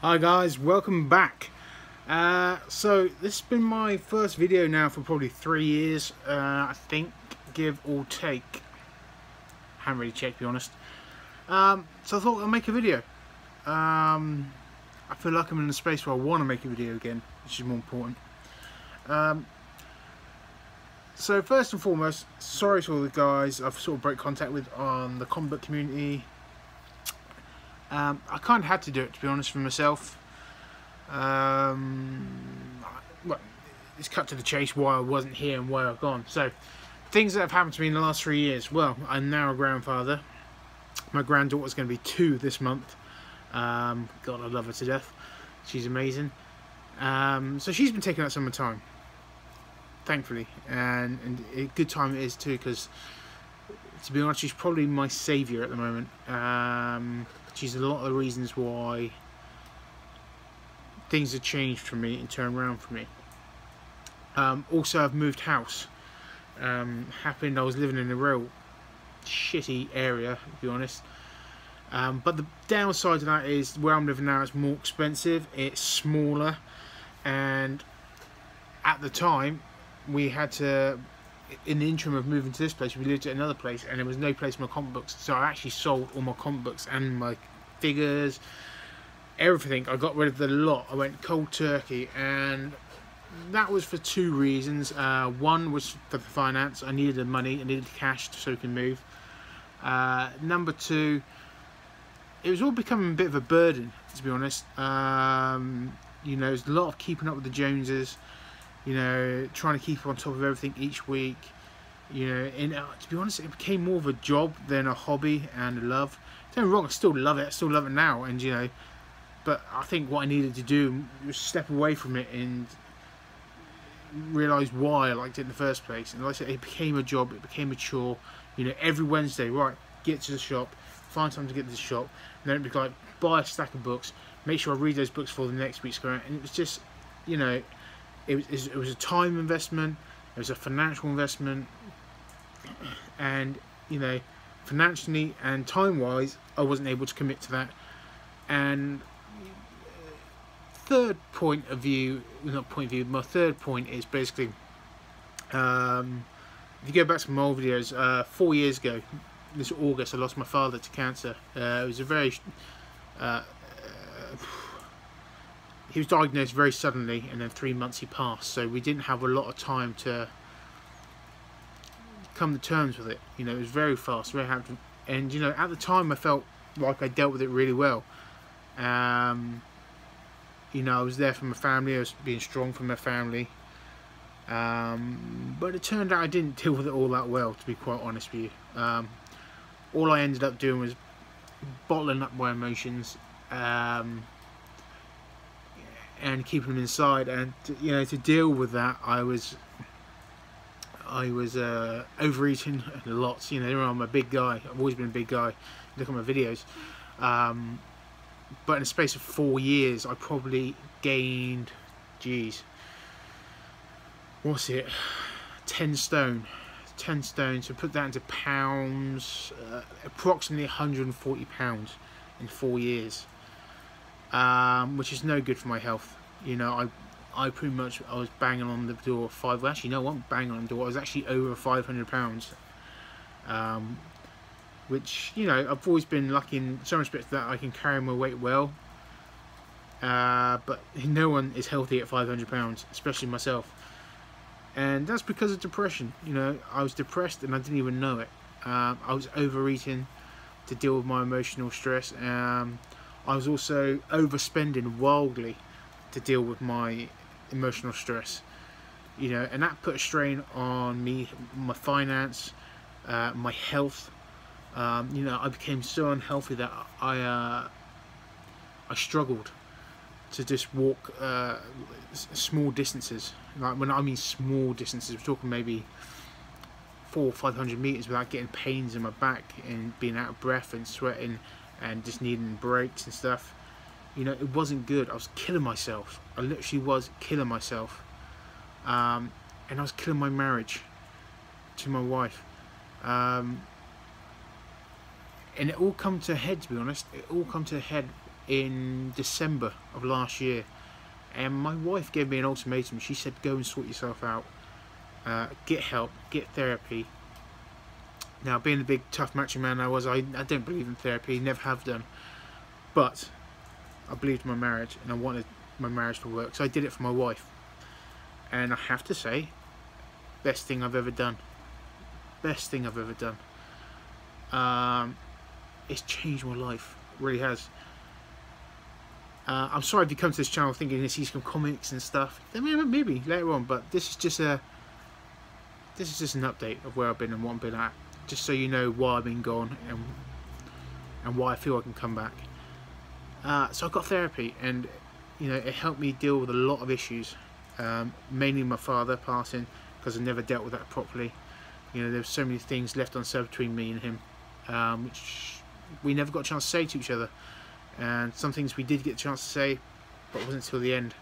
Hi guys, welcome back. So this has been my first video now for probably 3 years, I think, give or take. Haven't really checked, to be honest. So I thought I'd make a video. I feel like I'm in a space where I want to make a video again, which is more important. So first and foremost, sorry to all the guys I've sort of broke contact with on the comic book community. I kind of had to do it, to be honest, for myself. Well, it's cut to the chase why I wasn't here and where I've gone. So, things that have happened to me in the last 3 years. Well, I'm now a grandfather. My granddaughter's going to be 2 this month. God, I love her to death. She's amazing. So she's been taking up some of my time, thankfully, and a good time it is too, because to be honest, she's probably my saviour at the moment. She's a lot of the reasons why things have changed for me and turned around for me. Also, I've moved house. Happened I was living in a real shitty area, to be honest. But the downside to that is where I'm living now is more expensive, it's smaller, and at the time we had to, in the interim of moving to this place, we lived at another place and there was no place for my comic books, so I actually sold all my comic books and my figures, everything. I got rid of the lot. I went cold turkey, and that was for 2 reasons. One was for the finance. I needed the money, I needed the cash so we can move. Number 2, it was all becoming a bit of a burden, to be honest. You know, there's a lot of keeping up with the Joneses, you know, trying to keep on top of everything each week, you know, and to be honest, it became more of a job than a hobby and a love. Don't get me wrong, I still love it now, and you know, but I think what I needed to do was step away from it and realise why I liked it in the first place. And like I said, it became a job, it became a chore, you know, every Wednesday, right, get to the shop, find time to get to the shop, and then it'd be like, buy a stack of books, make sure I read those books for the next week's go out, and it was just, you know, it was a time investment, it was a financial investment, and you know, financially and time wise I wasn't able to commit to that. And third point of view, not point of view, my third point is basically, if you go back to my old videos, 4 years ago, this August, I lost my father to cancer. It was a very he was diagnosed very suddenly, and then 3 months he passed, so we didn't have a lot of time to come to terms with it. You know, it was very fast, very happy, and you know, at the time I felt like I dealt with it really well. You know, I was there for my family, I was being strong for my family, but it turned out I didn't deal with it all that well, to be quite honest with you. All I ended up doing was bottling up my emotions, and keeping them inside, and you know, to deal with that I was overeating a lot. You know, I'm a big guy, I've always been a big guy, look at my videos, but in the space of 4 years I probably gained, geez, what's it, 10 stone. So put that into pounds, approximately 140 pounds in 4 years, which is no good for my health. You know, I pretty much, I was banging on the door of 5, well, actually no, I wasn't banging on the door, I was actually over 500 pounds, which, you know, I've always been lucky in some respects that I can carry my weight well, but no one is healthy at 500 pounds, especially myself. And that's because of depression. You know, I was depressed and I didn't even know it. I was overeating to deal with my emotional stress. I was also overspending wildly to deal with my emotional stress. You know, and that put a strain on me, my finance, my health. You know, I became so unhealthy that I struggled to just walk small distances. Like, when I mean small distances, we're talking maybe 400 or 500 meters without getting pains in my back and being out of breath and sweating and just needing breaks and stuff. You know, it wasn't good. I was killing myself. I literally was killing myself, and I was killing my marriage to my wife. And it all come to a head, to be honest. It all come to a head in December of last year, and my wife gave me an ultimatum. She said, go and sort yourself out, get help, get therapy. Now, being the big tough macho man I was, I don't believe in therapy, never have done, but I believed in my marriage and I wanted my marriage to work, so I did it for my wife. And I have to say, best thing I've ever done. Best thing I've ever done. It's changed my life. It really has. I'm sorry if you come to this channel thinking you see some comics and stuff. I mean, maybe later on, but this is just an update of where I've been and what I've been at, just so you know why I've been gone and why I feel I can come back. So I got therapy, and you know, it helped me deal with a lot of issues, mainly my father passing, because I never dealt with that properly. You know, there were so many things left unsaid between me and him, which we never got a chance to say to each other, and some things we did get a chance to say, but it wasn't until the end.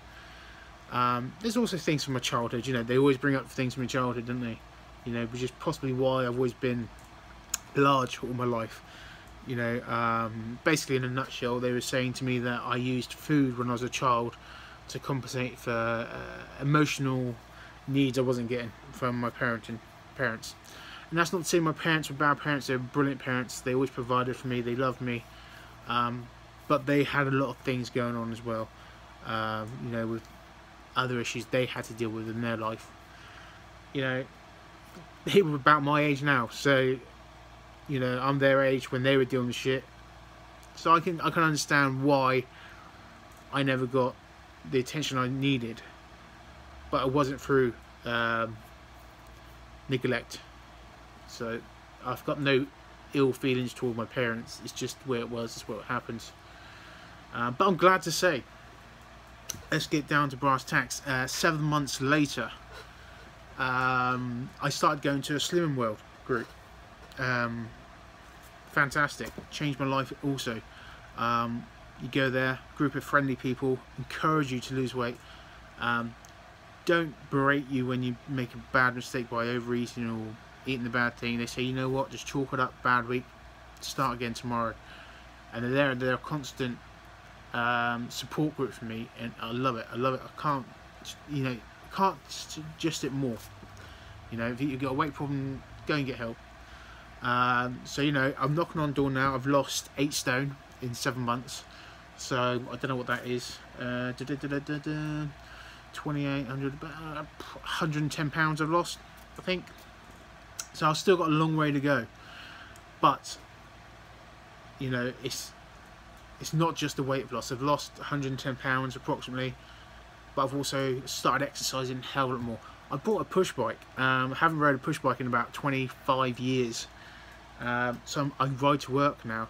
There's also things from my childhood. You know, they always bring up things from my childhood, don't they? You know, which is possibly why I've always been large all my life. You know, basically in a nutshell, they were saying to me that I used food when I was a child to compensate for emotional needs I wasn't getting from my parents. And that's not to say my parents were bad parents. They were brilliant parents. They always provided for me. They loved me, but they had a lot of things going on as well, you know, with other issues they had to deal with in their life. You know, they were about my age now, so you know, I'm their age when they were dealing with shit, so I can understand why I never got the attention I needed, but it wasn't through neglect. So I've got no ill feelings toward my parents. It's just where it was. It's what happens. But I'm glad to say, let's get down to brass tacks. 7 months later, I started going to a Slimming World group. Fantastic. Changed my life also. You go there, group of friendly people, encourage you to lose weight. Don't berate you when you make a bad mistake by overeating or eating the bad thing. They say, you know what, just chalk it up, bad week, start again tomorrow. And they're a constant support group for me, and I love it. I love it. I can't, you know, can't suggest it more. You know, if you've got a weight problem, go and get help. So you know, I'm knocking on door now. I've lost 8 stone in 7 months, so I don't know what that is. 2,800, about 110 pounds I've lost, I think. So I've still got a long way to go, but you know, it's not just the weight loss. I've lost 110 pounds approximately, but I've also started exercising a hell of a lot more. I bought a push bike. I haven't rode a push bike in about 25 years. So I ride to work now.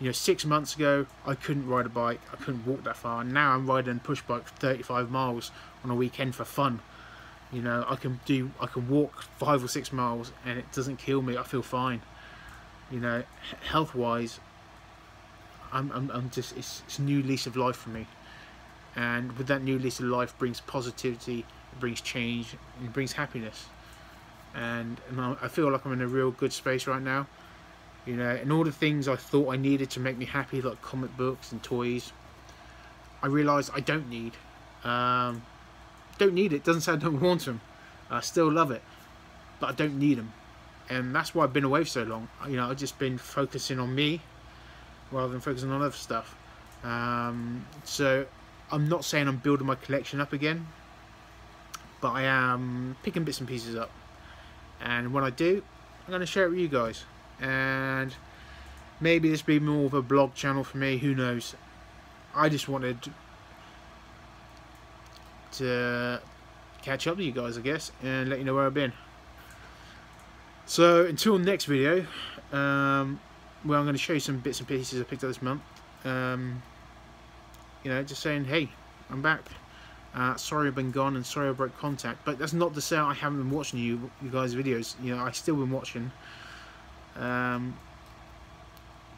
You know, 6 months ago I couldn't ride a bike, I couldn't walk that far. Now I'm riding a push bike for 35 miles on a weekend for fun. You know, I can walk 5 or 6 miles and it doesn't kill me. I feel fine. You know, health wise, I'm just, it's a new lease of life for me. And with that new lease of life brings positivity, it brings change, and it brings happiness. And I feel like I'm in a real good space right now. You know, and all the things I thought I needed to make me happy, like comic books and toys, I realised I don't need. Don't need it. Doesn't say I don't want them. I still love it, but I don't need them. And that's why I've been away for so long. You know, I've just been focusing on me rather than focusing on other stuff. So I'm not saying I'm building my collection up again, but I am picking bits and pieces up. And when I do, I'm going to share it with you guys. And maybe this will be more of a blog channel for me, who knows. I just wanted to catch up with you guys, I guess, and let you know where I've been. So until next video, well, I'm going to show you some bits and pieces I picked up this month. You know, just saying, hey, I'm back. Sorry I've been gone, and sorry I broke contact, but that's not to say I haven't been watching you guys' videos. You know, I still been watching.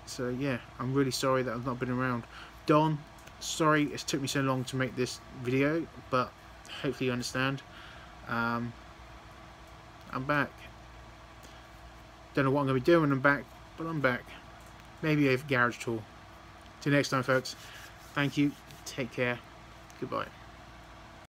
So yeah, I'm really sorry that I've not been around. Don, sorry it's took me so long to make this video, but hopefully you understand. I'm back. Don't know what I'm going to be doing when I'm back, but I'm back. Maybe a garage tour. Till next time, folks. Thank you. Take care. Goodbye.